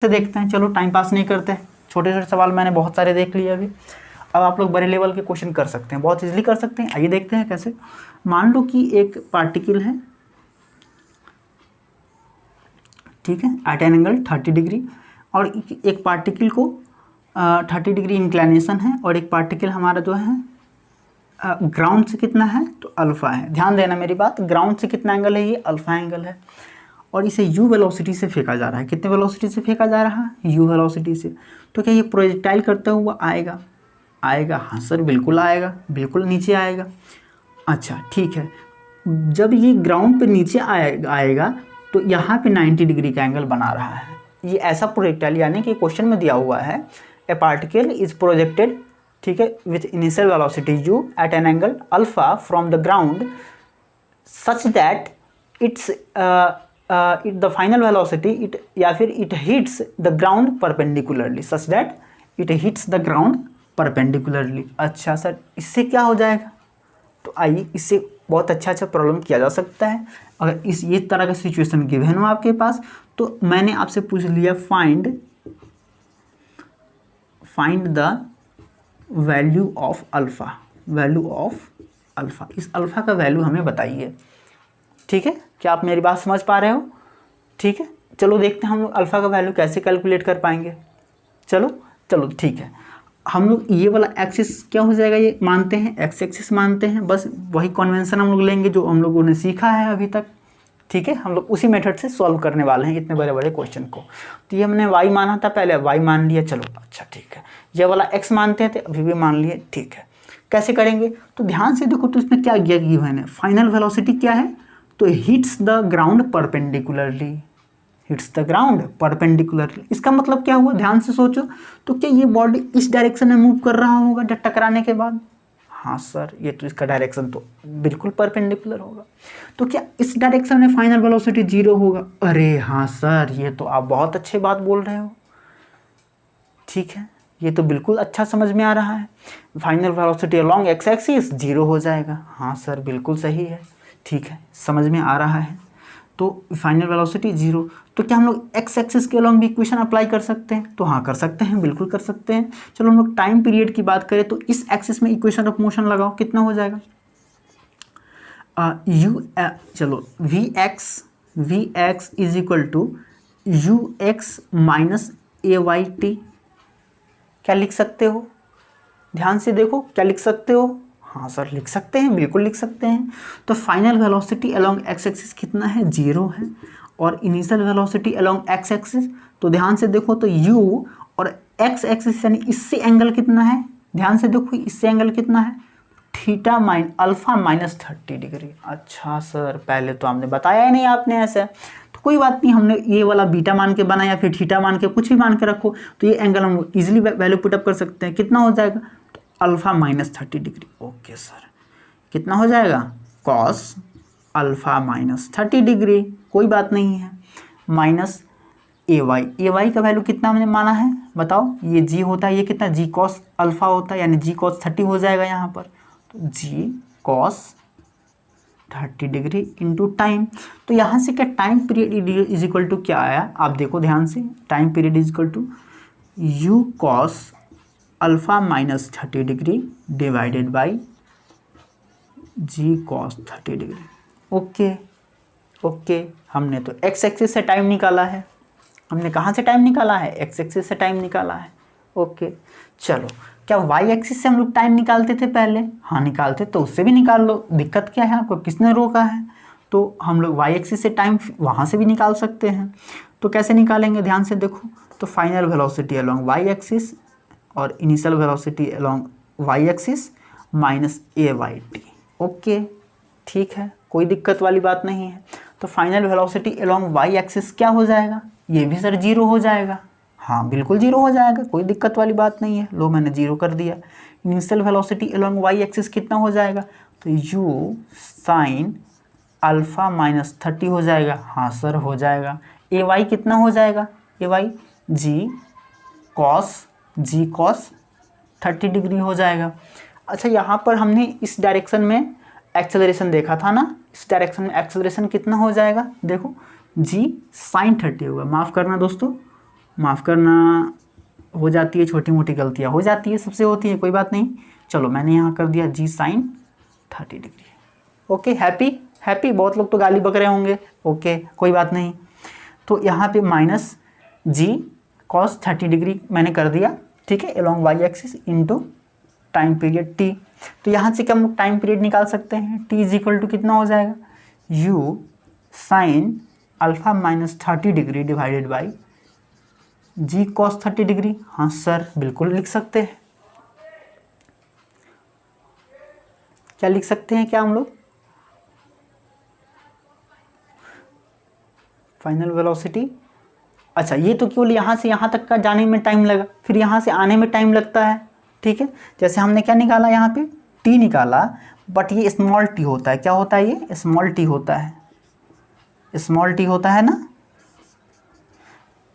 से देखते हैं। चलो टाइम पास नहीं करते, छोटे छोटे सवाल मैंने बहुत सारे देख लिए अभी। अब आप लोग बड़े लेवल के क्वेश्चन कर सकते हैं, बहुत इजीली कर सकते हैं। आइए देखते हैं कैसे। मान लो कि एक पार्टिकल है, ठीक है, एट एन एंगल 30 डिग्री, और एक पार्टिकल को 30 डिग्री इंक्लिनेशन है, और एक पार्टिकल हमारा जो है ग्राउंड से कितना है, तो अल्फा है। ध्यान देना मेरी बात, ग्राउंड से कितना एंगल है, ये अल्फा एंगल है, और इसे u वेलोसिटी से फेंका जा रहा है। कितने वेलोसिटी से फेंका जा रहा है, u वेलोसिटी से। तो क्या ये प्रोजेक्टाइल करता हुआ आएगा? आएगा, हाँ सर बिल्कुल आएगा, बिल्कुल नीचे आएगा। अच्छा ठीक है, जब ये ग्राउंड पे नीचे आएगा तो यहाँ पे 90 डिग्री का एंगल बना रहा है। ये ऐसा प्रोजेक्टाइल, यानी कि क्वेश्चन में दिया हुआ है ए पार्टिकल इज प्रोजेक्टेड, ठीक है, with initial velocity u at an angle alpha from the ground such that it's the final velocity या फिर it hits the ground perpendicularly, such that it hits the ground perpendicularly। अच्छा sir, इससे क्या हो जाएगा? तो आइए, इससे बहुत अच्छा प्रॉब्लम किया जा सकता है। अगर ये तरह का सिचुएशन गिवन हो आपके पास, तो मैंने आपसे पूछ लिया find the value of alpha, value of alpha. इस अल्फा का वैल्यू हमें बताइए, ठीक है। क्या आप मेरी बात समझ पा रहे हो? ठीक है, चलो देखते हैं हम लोग अल्फ़ा का वैल्यू कैसे कैलकुलेट कर पाएंगे। चलो ठीक है, हम लोग ये वाला एक्सिस क्या हो जाएगा, ये मानते हैं एक्स एक्सिस मानते हैं, बस वही कन्वेंशन हम लोग लेंगे जो हम लोगों ने सीखा है अभी तक, ठीक है। हम लोग उसी मेथड से सॉल्व करने वाले हैं इतने बड़े बड़े क्वेश्चन को। तो ये हमने y माना था पहले, y मान लिया, चलो अच्छा ठीक है। ये वाला x मानते थे, अभी भी मान लिए, ठीक है। कैसे करेंगे, तो ध्यान से देखो, तो इसमें क्या गिवन है, फाइनल वेलोसिटी क्या है, तो hits the ground perpendicularly, hits the ground perpendicularly. इसका मतलब क्या हुआ, ध्यान से सोचो, तो क्या ये बॉडी इस डायरेक्शन में मूव कर रहा होगा जब टकराने के बाद? हाँ सर, ये तो इसका डायरेक्शन तो बिल्कुल परपेंडिकुलर होगा। तो क्या इस डायरेक्शन में फाइनल वेलोसिटी 0 होगा? अरे हाँ सर, ये तो आप बहुत अच्छी बात बोल रहे हो, ठीक है, ये तो बिल्कुल अच्छा समझ में आ रहा है। Final velocity along x axis 0 हो जाएगा। हाँ सर बिल्कुल सही है, ठीक है, समझ में आ रहा है। तो फाइनल वेलोसिटी 0, तो क्या हम लोग एक्स एक्सिस के अलोंग भी इक्वेशन अप्लाई कर सकते हैं? तो हाँ कर सकते हैं, बिल्कुल कर सकते हैं। चलो हम लोग टाइम पीरियड की बात करें, तो इस एक्सिस में इक्वेशन ऑफ मोशन लगाओ, कितना हो जाएगा, चलो v x is equal to u x minus A Y t. क्या लिख सकते हो, ध्यान से देखो, क्या लिख सकते हो? हाँ सर लिख सकते हैं, बिल्कुल लिख सकते हैं। तो final velocity along x axis कितना है, 0 है, और initial velocity along x axis, तो ध्यान से देखो, तो u और एक्स एक्सिस यानी इससे एंगल कितना है, ध्यान से देखो, इससे एंगल कितना है, थीटा अल्फा माइनस 30 डिग्री। अच्छा सर, पहले तो हमने बताया ही नहीं आपने ऐसे। तो कोई बात नहीं, हमने ये वाला बीटा मान के बनाया, फिर थीटा मान के, कुछ भी मान के रखो, तो ये एंगल हम इजीली वैल्यू पुटअप कर सकते हैं। कितना हो जाएगा, तो alpha minus 30 degree. Okay sir, कितना हो जाएगा, कॉस अल्फा माइनस 30 डिग्री, कोई बात नहीं है, माइनस ए वाई का वैल्यू कितना हमने माना है, बताओ। ये जी होता है, ये कितना, जी कॉस अल्फा होता है, यानी जी कॉस 30 हो जाएगा यहाँ पर, तो g cos 30 degree into time. तो यहाँ से क्या time period is equal to क्या आया, आप देखो ध्यान से, time period is equal to u cos alpha minus 30 degree divided by g cos 30 degree. Okay, हमने तो एक्स एक्सिस से टाइम निकाला है, हमने कहाँ से टाइम निकाला है, एक्स एक्सिस से टाइम निकाला है। ओके, चलो, क्या वाई एक्सिस से हम लोग टाइम निकालते थे पहले? हाँ निकालते, तो उससे भी निकाल लो, दिक्कत क्या है आपको, किसने रोका है? तो हम लोग वाई एक्सिस से टाइम वहाँ से भी निकाल सकते हैं। तो कैसे निकालेंगे, ध्यान से देखो, तो final velocity along Y axis और initial velocity along Y axis minus ए वाई टी। ओके ठीक है, कोई दिक्कत वाली बात नहीं है। तो final velocity along Y axis क्या हो जाएगा, ये भी सर 0 हो जाएगा। हाँ बिल्कुल 0 हो जाएगा, कोई दिक्कत वाली बात नहीं है, लो मैंने 0 कर दिया। Initial velocity along Y axis कितना हो जाएगा, तो यू साइन अल्फा माइनस 30 हो जाएगा। हाँ सर हो जाएगा। ए वाई कितना हो जाएगा, ए वाई जी कॉस 30 डिग्री हो जाएगा। अच्छा, यहाँ पर हमने इस डायरेक्शन में एक्सेलरेशन देखा था ना, इस डायरेक्शन में एक्सेलरेशन कितना हो जाएगा, देखो जी साइन 30 होगा, माफ़ करना दोस्तों, माफ़ करना, हो जाती है, छोटी मोटी गलतियाँ हो जाती है, सबसे होती है, कोई बात नहीं। चलो मैंने यहाँ कर दिया जी साइन 30 डिग्री। Okay, happy. बहुत लोग तो गाली बक रहे होंगे। ओके, कोई बात नहीं। तो यहाँ पे माइनस जी कॉस 30 डिग्री मैंने कर दिया, ठीक है, along Y axis into time period t. तो यहाँ से क्या हम लोग टाइम पीरियड निकाल सकते हैं, टी इज इक्वल टू कितना हो जाएगा, u sine alpha minus 30 degree divided by g cos 30 degree. हाँ सर, बिल्कुल लिख सकते हैं। क्या लिख सकते हैं क्या हम लोग, फाइनल वेलोसिटी। अच्छा, ये तो केवल यहाँ से यहाँ तक का जाने में टाइम लगा, फिर यहाँ से आने में टाइम लगता है, ठीक है। जैसे हमने क्या निकाला यहाँ पे, टी निकाला, बट ये स्मॉल टी होता है। क्या होता है, ये स्मॉल टी होता है, स्मॉल टी होता है ना,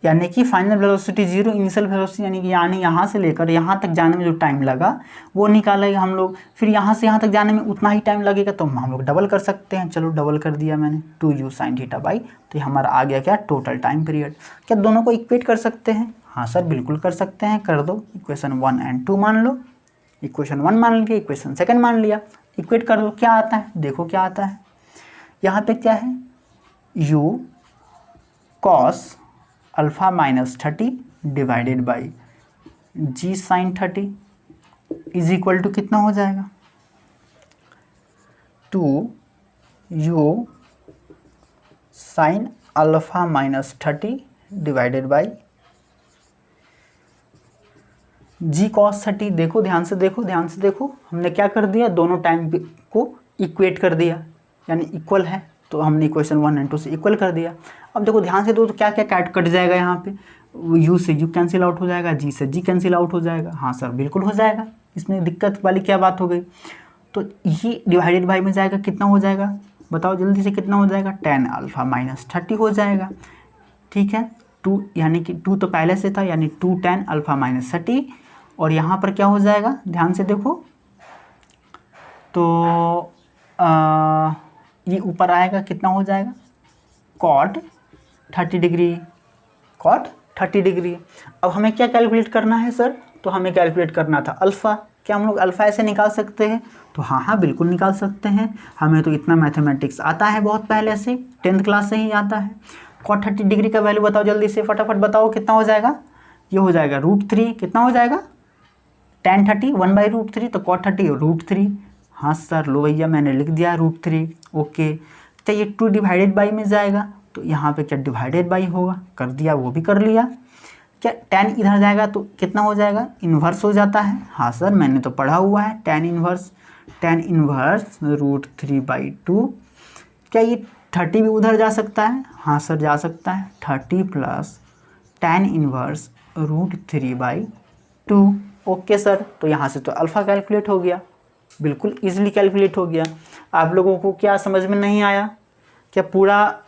यानी कि final velocity zero, initial velocity, यानी यहाँ से लेकर यहाँ तक जाने में जो टाइम लगा वो निकालेगा हम लोग। फिर यहाँ से यहाँ तक जाने में उतना ही टाइम लगेगा, तो हम लोग डबल कर सकते हैं। चलो डबल कर दिया मैंने, 2u साइन थीटा बाई, तो हमारा आ गया क्या, टोटल टाइम पीरियड। क्या दोनों को इक्वेट कर सकते हैं? हाँ सर, बिल्कुल कर सकते हैं, कर दो। इक्वेशन 1 और 2 मान लो, इक्वेशन 1 मान लिया, इक्वेशन 2 मान लिया, इक्वेट कर दो। क्या आता है, देखो क्या आता है। यहाँ पे क्या है, u cos alpha minus 30 divided by g sine 30 is equal to कितना हो जाएगा, 2u sine alpha minus 30 divided by g cos 30। देखो ध्यान से देखो, ध्यान से देखो, हमने क्या कर दिया, दोनों टाइम को इक्वेट कर दिया, यानी इक्वल है, तो हमने इक्वेशन 1 और 2 से इक्वल कर दिया। अब देखो ध्यान से दो, तो क्या क्या कट जाएगा यहाँ पे, u से u कैंसिल आउट हो जाएगा, g से g कैंसिल आउट हो जाएगा। हाँ सर, बिल्कुल हो जाएगा, इसमें दिक्कत वाली क्या बात हो गई। तो ये डिवाइडेड बाई में जाएगा, कितना हो जाएगा बताओ जल्दी से, कितना हो जाएगा, tan अल्फ़ा माइनस 30 हो जाएगा, ठीक है। 2 यानी कि 2 तो पहले से था, यानी 2 tan अल्फ़ा माइनस 30, और यहाँ पर क्या हो जाएगा, ध्यान से देखो, तो ये ऊपर आएगा, कितना हो जाएगा, cot 30 डिग्री, cot 30 डिग्री। अब हमें क्या कैलकुलेट करना है सर, तो हमें कैलकुलेट करना था अल्फ़ा। क्या हम लोग अल्फ़ा ऐसे निकाल सकते हैं, तो हाँ बिल्कुल निकाल सकते हैं, हमें तो इतना मैथमेटिक्स आता है बहुत पहले से, 10th क्लास से ही आता है। cot 30 डिग्री का वैल्यू बताओ जल्दी से, फटाफट बताओ कितना हो जाएगा, ये हो जाएगा √3, कितना हो जाएगा, tan 30 1/√3, तो cot 30 √3। हाँ सर, लो भैया मैंने लिख दिया √3। ओके, तो ये 2 डिवाइडेड बाई में जाएगा, तो यहाँ पे क्या डिवाइडेड बाई होगा, कर दिया, वो भी कर लिया। क्या tan इधर जाएगा तो कितना हो जाएगा, इन्वर्स हो जाता है। हाँ सर, मैंने तो पढ़ा हुआ है, tan इन्वर्स √3/2। क्या ये 30 भी उधर जा सकता है, हाँ सर जा सकता है, 30 plus tan inverse √3/2। Okay sir, तो यहाँ से तो अल्फ़ा कैलकुलेट हो गया, बिल्कुल इजीली कैलकुलेट हो गया। आप लोगों को क्या समझ में नहीं आया, क्या पूरा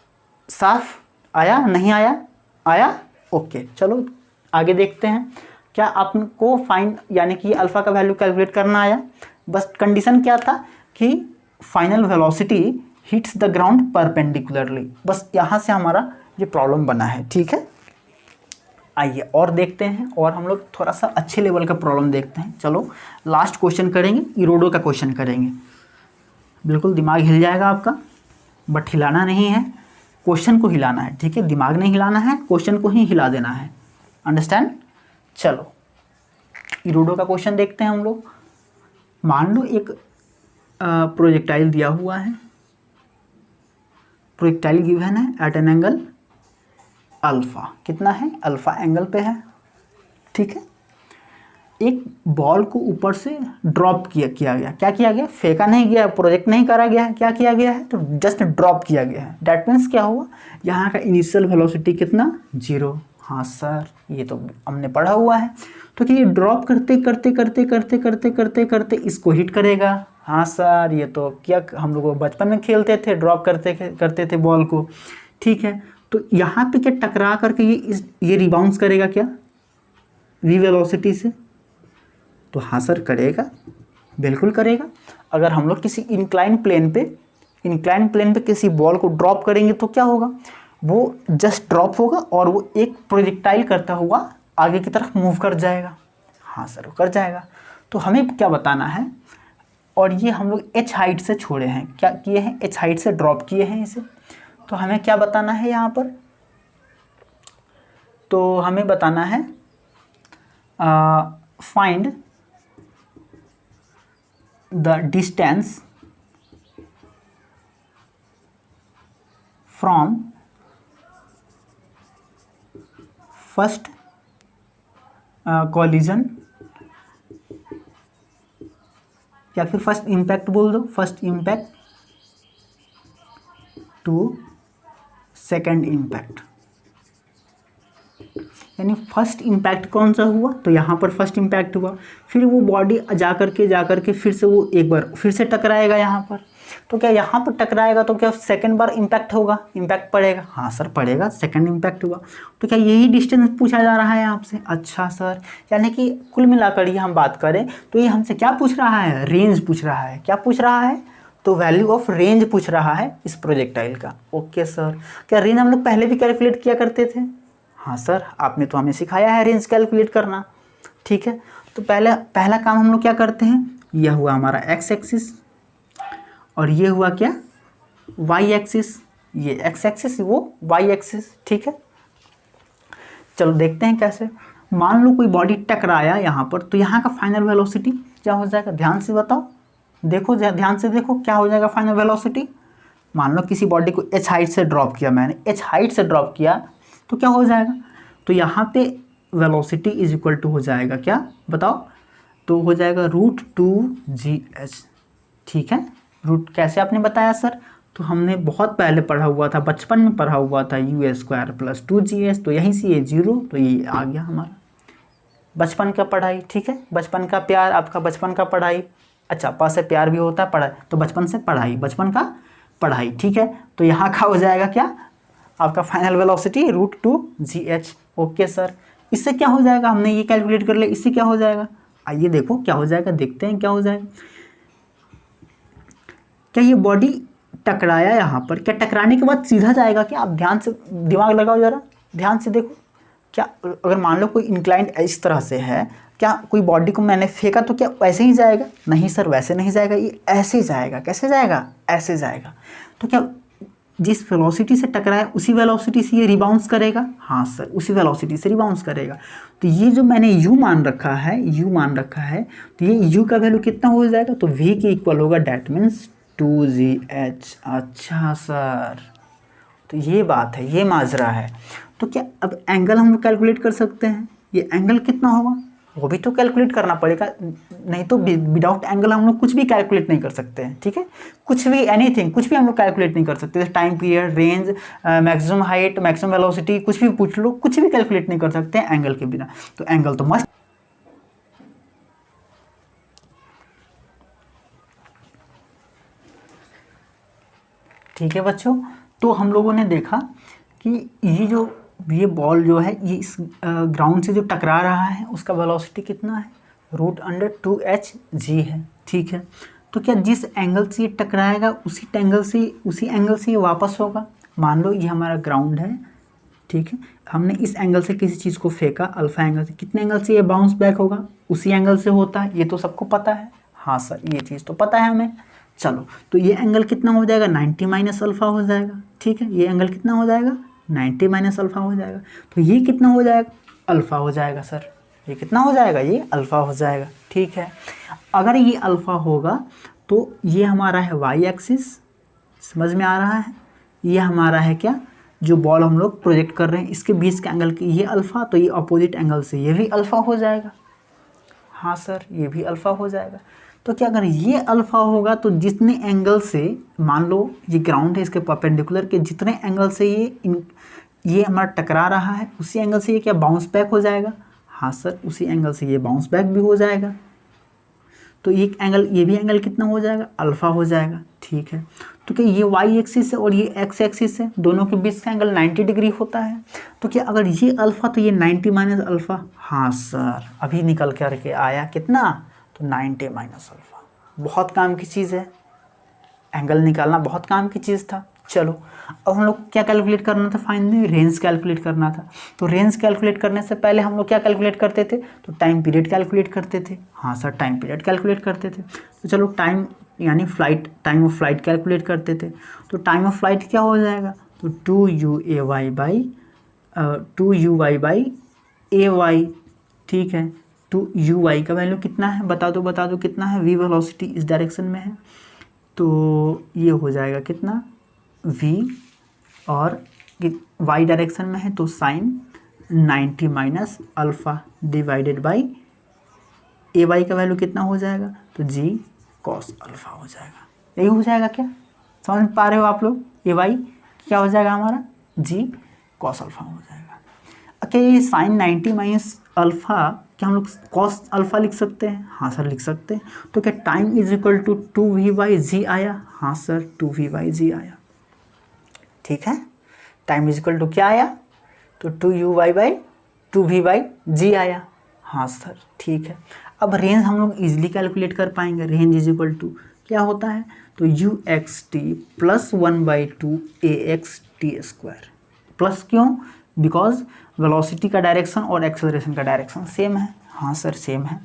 साफ आया, नहीं आया, आया? ओके, चलो आगे देखते हैं। क्या आपको फाइन यानी कि अल्फ़ा का वैल्यू कैलकुलेट करना आया? बस कंडीशन क्या था कि final velocity hits the ground perpendicularly, बस यहाँ से हमारा ये प्रॉब्लम बना है, ठीक है। आइए और देखते हैं, और हम लोग थोड़ा सा अच्छे लेवल का प्रॉब्लम देखते हैं। चलो लास्ट क्वेश्चन करेंगे, इरोडो का क्वेश्चन करेंगे, बिल्कुल दिमाग हिल जाएगा आपका, बट हिलाना नहीं है, क्वेश्चन को हिलाना है, ठीक है, दिमाग नहीं हिलाना है, क्वेश्चन को ही हिला देना है, अंडरस्टैंड। चलो इरोडो का क्वेश्चन देखते हैं हम लोग। मान लो एक प्रोजेक्टाइल दिया हुआ है, प्रोजेक्टाइल गिवन है एट एन एंगल अल्फ़ा, कितना है, अल्फ़ा एंगल पे है, ठीक है। एक बॉल को ऊपर से ड्रॉप किया गया, क्या किया गया, फेंका नहीं गया, प्रोजेक्ट नहीं करा गया है, क्या किया गया है, तो जस्ट ड्रॉप किया गया है। डैट मीन्स क्या हुआ, यहाँ का इनिशियल वेलोसिटी कितना, 0। हाँ सर, ये तो हमने पढ़ा हुआ है। तो कि ये ड्रॉप करते करते करते करते करते करते करते इसको हिट करेगा। हाँ सर, ये तो क्या हम लोग बचपन में खेलते थे, ड्रॉप करते थे बॉल को, ठीक है। तो यहाँ पे क्या टकरा करके ये रिबाउंस करेगा क्या, वी वेलोसिटी से, तो हाँ सर करेगा, बिल्कुल करेगा। अगर हम लोग किसी इंक्लाइन प्लेन पे किसी बॉल को ड्रॉप करेंगे तो क्या होगा, वो जस्ट ड्रॉप होगा और वो एक प्रोजेक्टाइल करता हुआ आगे की तरफ मूव कर जाएगा। हाँ सर, वो कर जाएगा। तो हमें क्या बताना है, और ये हम लोग h हाइट से छोड़े हैं, क्या किए हैं, h हाइट से ड्रॉप किए हैं इसे। तो हमें क्या बताना है यहाँ पर, तो हमें बताना है find the distance from first collision, या फिर फर्स्ट इम्पैक्ट बोल दो, first impact to second impact. यानी फर्स्ट इम्पैक्ट कौन सा हुआ, तो यहाँ पर फर्स्ट इम्पैक्ट हुआ, फिर वो बॉडी जा करके फिर से वो एक बार फिर से टकराएगा यहाँ पर। तो क्या यहाँ पर टकराएगा तो क्या सेकंड बार इम्पैक्ट होगा, इम्पैक्ट पड़ेगा। हाँ सर पड़ेगा, सेकंड इम्पैक्ट हुआ। तो क्या यही डिस्टेंस पूछा जा रहा है आपसे। अच्छा सर, यानी कि कुल मिलाकर ये हम बात करें तो ये हमसे क्या पूछ रहा है, रेंज पूछ रहा है। क्या पूछ रहा है, तो वैल्यू ऑफ रेंज पूछ रहा है इस प्रोजेक्टाइल का। ओके सर, क्या रेंज हम लोग पहले भी कैलकुलेट किया करते थे। हाँ सर, आपने तो हमें सिखाया है रेंज कैलकुलेट करना। ठीक है, तो पहला काम हम लोग क्या करते हैं, यह हुआ हमारा एक्स एक्सिस और ये हुआ क्या, वाई एक्सिस। ये एक्स एक्सिस, वो वाई एक्सिस। ठीक है, चलो देखते हैं कैसे। मान लो कोई बॉडी टकराया यहाँ पर, तो यहाँ का फाइनल वेलोसिटी क्या हो जाएगा, ध्यान से बताओ, देखो ध्यान से देखो क्या हो जाएगा फाइनल वेलोसिटी। मान लो किसी बॉडी को h हाइट से ड्रॉप किया मैंने, h हाइट से ड्रॉप किया तो क्या हो जाएगा, तो यहाँ पे वेलोसिटी इज इक्वल टू हो जाएगा क्या बताओ, तो हो जाएगा √2gh। ठीक है, रूट कैसे आपने बताया सर, तो हमने बहुत पहले पढ़ा हुआ था, बचपन में पढ़ा हुआ था u² + 2gh। तो यहीं से ये 0, तो ये आ गया हमारा बचपन का पढ़ाई। ठीक है, बचपन का प्यार, आपका बचपन का पढ़ाई। अच्छा, पास से प्यार भी होता है, पढ़ाई तो बचपन से पढ़ाई, बचपन का पढ़ाई। ठीक है, तो यहाँ का हो जाएगा क्या, आपका final velocity √2gh। Okay sir, इससे क्या हो जाएगा, हमने ये कैलकुलेट कर लिया, इससे क्या हो जाएगा, आइए देखो क्या हो जाएगा, देखते हैं क्या हो जाएगा। क्या ये बॉडी टकराया यहाँ पर, क्या टकराने के बाद सीधा जाएगा क्या, आप ध्यान से दिमाग लगाओ ज़रा, ध्यान से देखो। क्या अगर मान लो कोई इंक्लाइंड इस तरह से है, क्या कोई बॉडी को मैंने फेंका तो क्या वैसे ही जाएगा, नहीं सर वैसे नहीं जाएगा, ये ऐसे जाएगा। कैसे जाएगा, ऐसे जाएगा। तो क्या जिस वेलोसिटी से टकराया उसी वेलोसिटी से ये रिबाउंस करेगा। हाँ सर, उसी वेलोसिटी से रिबाउंस करेगा। तो ये जो मैंने u मान रखा है, तो ये u का वैल्यू कितना हो जाएगा, तो v के इक्वल होगा, डैट मीन्स 2gh। अच्छा सर, तो ये बात है, ये माजरा है। तो क्या अब एंगल हम लोग कैलकुलेट कर सकते हैं, ये एंगल कितना होगा वो भी तो कैलकुलेट करना पड़ेगा, नहीं तो विदाउट एंगल हम लोग कुछ भी कैलकुलेट नहीं कर सकते हैं। ठीक है, कुछ भी, एनीथिंग, कुछ भी हम लोग कैलकुलेट नहीं कर सकते। Time period, range, maximum height, maximum velocity, कुछ भी पूछ लो, कुछ भी कैलकुलेट नहीं कर सकते हैं एंगल के बिना। तो एंगल तो मस्त। ठीक है बच्चों, तो हम लोगों ने देखा कि ये बॉल जो है ये इस ग्राउंड से जो टकरा रहा है उसका वेलोसिटी कितना है, √2hg है। ठीक है, तो क्या जिस एंगल से ये टकराएगा उसी एंगल से ये वापस होगा। मान लो ये हमारा ग्राउंड है, ठीक है, हमने इस एंगल से किसी चीज़ को फेंका, अल्फा एंगल से, कितने एंगल से ये बाउंस बैक होगा, उसी एंगल से होता है, ये तो सबको पता है। हाँ सर, ये चीज़ तो पता है हमें। चलो, तो ये एंगल कितना हो जाएगा, 90 - अल्फ़ा हो जाएगा। ठीक है, ये एंगल कितना हो जाएगा, 90 - अल्फ़ा हो जाएगा। तो ये कितना हो जाएगा, अल्फ़ा हो जाएगा सर। ये कितना हो जाएगा, ये अल्फ़ा हो जाएगा। ठीक है, अगर ये अल्फ़ा होगा तो ये हमारा है वाई एक्सिस, समझ में आ रहा है, ये हमारा है क्या, जो बॉल हम लोग प्रोजेक्ट कर रहे हैं इसके बीच के एंगल की ये अल्फ़ा, तो ये अपोजिट एंगल से ये भी अल्फ़ा हो जाएगा। हाँ सर, ये भी अल्फ़ा हो जाएगा। तो क्या अगर ये अल्फ़ा होगा तो जितने एंगल से, मान लो ये ग्राउंड है, इसके परपेंडिकुलर के जितने एंगल से ये हमारा टकरा रहा है उसी एंगल से ये क्या बाउंस बैक हो जाएगा। हाँ सर, उसी एंगल से ये बाउंस बैक भी हो जाएगा। तो ये भी एंगल कितना हो जाएगा, अल्फ़ा हो जाएगा। ठीक है, तो क्या ये वाई एक्सिस है और ये एक्स एक्सिस है, दोनों के बीच का एंगल 90 डिग्री होता है। तो क्या अगर ये अल्फ़ा तो ये 90 - अल्फ़ा। हाँ सर, अभी निकल करके आया कितना, तो 90 - अल्फ़ा। बहुत काम की चीज़ है, एंगल निकालना बहुत काम की चीज़ था। चलो अब हम लोग क्या कैलकुलेट करना था, फाइनली रेंज कैलकुलेट करना था। तो रेंज कैलकुलेट करने से पहले हम लोग क्या कैलकुलेट करते थे, तो टाइम पीरियड कैलकुलेट करते थे। हाँ सर, टाइम पीरियड कैलकुलेट करते थे। तो चलो टाइम यानी flight, time of flight calculate करते थे। तो टाइम ऑफ फ्लाइट क्या हो जाएगा, तो 2u/a/y by 2u/y by a/y, ठीक है। 2u/y का वैल्यू कितना है, बता दो कितना है, v वेलोसिटी इस डायरेक्शन में है, तो ये हो जाएगा कितना v, और y डायरेक्शन में है तो sine 90 minus alpha divided by a/y का वैल्यू कितना हो जाएगा, तो g cos अल्फ़ा हो जाएगा। यही हो जाएगा क्या, समझ पा रहे हो आप लोग, a/y क्या हो जाएगा हमारा, g cos अल्फ़ा हो जाएगा। ओके, ये साइन 90 माइनस अल्फ़ा क्या हम लोग cos अल्फ़ा लिख सकते हैं, हाँ सर लिख सकते हैं। तो क्या time is equal to 2v/g आया, हाँ सर 2v/g आया, ठीक है। टाइम इज इक्वल टू क्या आया, तो 2u/2v/g आया, हाँ सर ठीक है। अब रेंज हम लोग इजीली कैलकुलेट कर पाएंगे। रेंज इज इक्वल टू क्या होता है, तो uxt प्लस 1/2 axt²। प्लस क्यों, बिकॉज वेलोसिटी का डायरेक्शन और एक्सेलरेशन का डायरेक्शन सेम है, हाँ सर सेम है।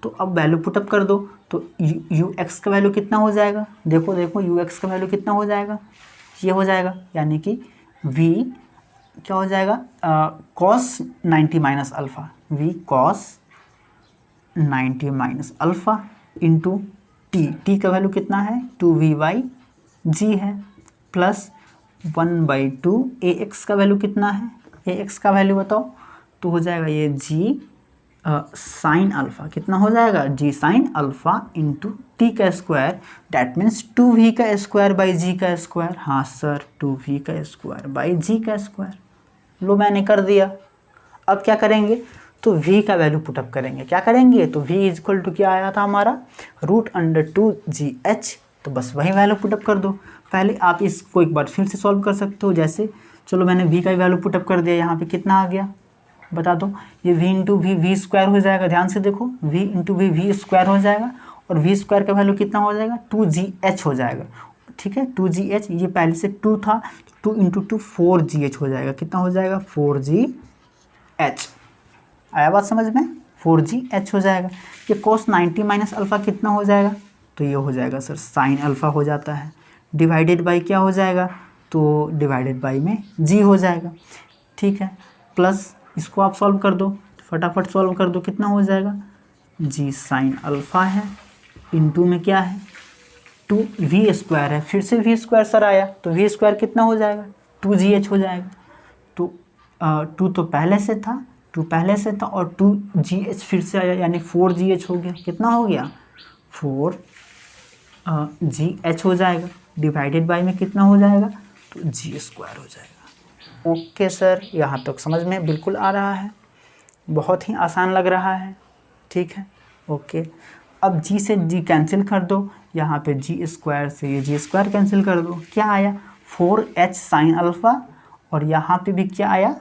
तो अब वैल्यू पुटअप कर दो, तो ux का वैल्यू कितना हो जाएगा, देखो ux का वैल्यू कितना हो जाएगा, ये हो जाएगा, यानी कि v क्या हो जाएगा, cos 90 minus alpha, v cos 90 minus alpha into T का वैल्यू कितना है, 2v/g है, प्लस 1/2 ax का वैल्यू कितना है, ax का वैल्यू बताओ, तो हो जाएगा ये g साइन अल्फ़ा, कितना हो जाएगा, g sine alpha into T का स्क्वायर, डैट मीन्स 2v का स्क्वायर बाई g का स्क्वायर, हाँ सर 2v का स्क्वायर बाई g का स्क्वायर। लो मैंने कर दिया। अब क्या करेंगे, तो v का वैल्यू पुटअप करेंगे, क्या करेंगे, तो v इज इक्वल टू क्या आया था हमारा, √2gh, तो बस वही वैल्यू पुटअप कर दो। पहले आप इसको एक बार फिर से सॉल्व कर सकते हो, जैसे चलो मैंने v का वैल्यू पुटअप कर दिया, यहाँ पे कितना आ गया बता दो, ये v into v v square हो जाएगा, ध्यान से देखो v इंटू वी स्क्वायर हो जाएगा, और v स्क्वायर का वैल्यू कितना हो जाएगा, 2gh हो जाएगा, ठीक है। 2gh, ये पहले से 2 था, 2 इंटू 2 4gh हो जाएगा, कितना हो जाएगा 4gh, आया बात समझ में, 4gh हो जाएगा। ये cos 90 माइनस अल्फ़ा कितना हो जाएगा, तो ये हो जाएगा सर साइन अल्फ़ा हो जाता है, डिवाइडेड बाई क्या हो जाएगा, तो डिवाइडेड बाई में g हो जाएगा, ठीक है। प्लस इसको आप सॉल्व कर दो, फटाफट सॉल्व कर दो, कितना हो जाएगा, g साइन अल्फ़ा है, इंटू में क्या है 2v² है, फिर से v स्क्वायर सर आया, तो v स्क्वायर कितना हो जाएगा 2gh हो जाएगा, तो 2 तो पहले से था, 2 पहले से था, और 2gh फिर से आया, यानी 4gh हो गया, कितना हो गया 4gh हो जाएगा, डिवाइडेड बाई में कितना हो जाएगा, तो g स्क्वायर हो जाएगा। ओके सर, यहाँ तक समझ में बिल्कुल आ रहा है, बहुत ही आसान लग रहा है, ठीक है। ओके, अब g से g कैंसिल कर दो, यहाँ पे g स्क्वायर से ये g स्क्वायर कैंसिल कर दो, क्या आया 4h साइन अल्फ़ा, और यहाँ पे भी क्या आया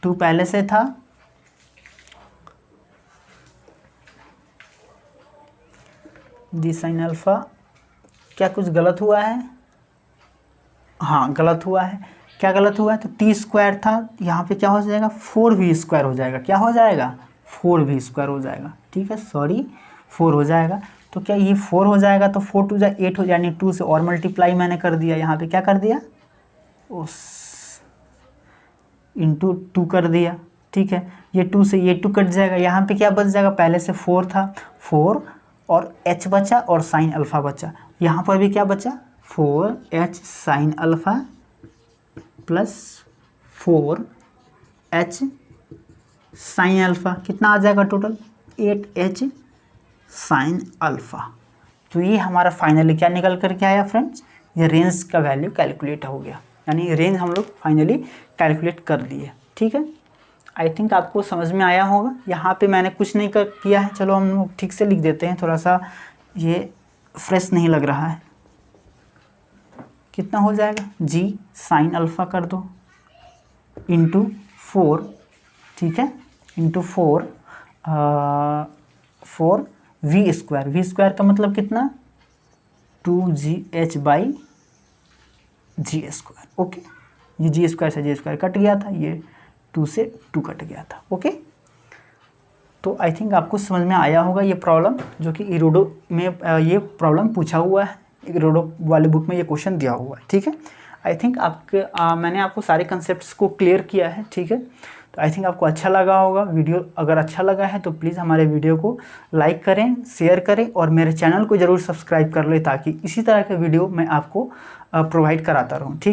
2 पहले से था, g साइन अल्फ़ा, क्या कुछ गलत हुआ है, हाँ गलत हुआ है, क्या गलत हुआ है, तो टी स्क्वायर था, यहाँ पे क्या हो जाएगा 4v² हो जाएगा, क्या हो जाएगा 4v² हो जाएगा, ठीक है, सॉरी 4 हो जाएगा। तो क्या ये 4 हो जाएगा, तो 4 2 8 हो, यानी 2 से और मल्टीप्लाई मैंने कर दिया, यहाँ पे क्या कर दिया उस इंटू 2 कर दिया, ठीक है। ये 2 से ये 2 कट जाएगा, यहाँ पे क्या बच जाएगा, पहले से 4 था, 4 और h बचा और साइन अल्फ़ा बचा, यहाँ पर भी क्या बचा 4h sine alpha plus 4h sine alpha, कितना आ जाएगा टोटल 8h साइन अल्फ़ा। तो ये हमारा फाइनली क्या निकल कर के आया फ्रेंड्स, ये रेंज का वैल्यू कैलकुलेट हो गया, यानी रेंज हम लोग फाइनली कैलकुलेट कर लिए, ठीक है। आई थिंक आपको समझ में आया होगा। यहाँ पे मैंने कुछ नहीं किया है, चलो हम लोग ठीक से लिख देते हैं, थोड़ा सा ये फ्रेश नहीं लग रहा है। कितना हो जाएगा g साइन अल्फ़ा कर दो इंटू 4, ठीक है, इंटू 4 4 v² का मतलब कितना 2gh by ji square. Okay, ये जी स्क्वायर से जी स्क्वायर कट गया था, ये 2 से 2 कट गया था। ओके, तो आई थिंक आपको समझ में आया होगा ये प्रॉब्लम, जो कि इरोडो में ये प्रॉब्लम पूछा हुआ है, इरोडो वाले बुक में ये क्वेश्चन दिया हुआ है। ठीक है, आई थिंक मैंने आपको सारे कंसेप्ट्स को क्लियर किया है। ठीक है, तो आई थिंक आपको अच्छा लगा होगा वीडियो। अगर अच्छा लगा है तो प्लीज़ हमारे वीडियो को लाइक करें, शेयर करें और मेरे चैनल को ज़रूर सब्सक्राइब कर लें, ताकि इसी तरह के वीडियो मैं आपको प्रोवाइड कराता रहूँ। ठीक।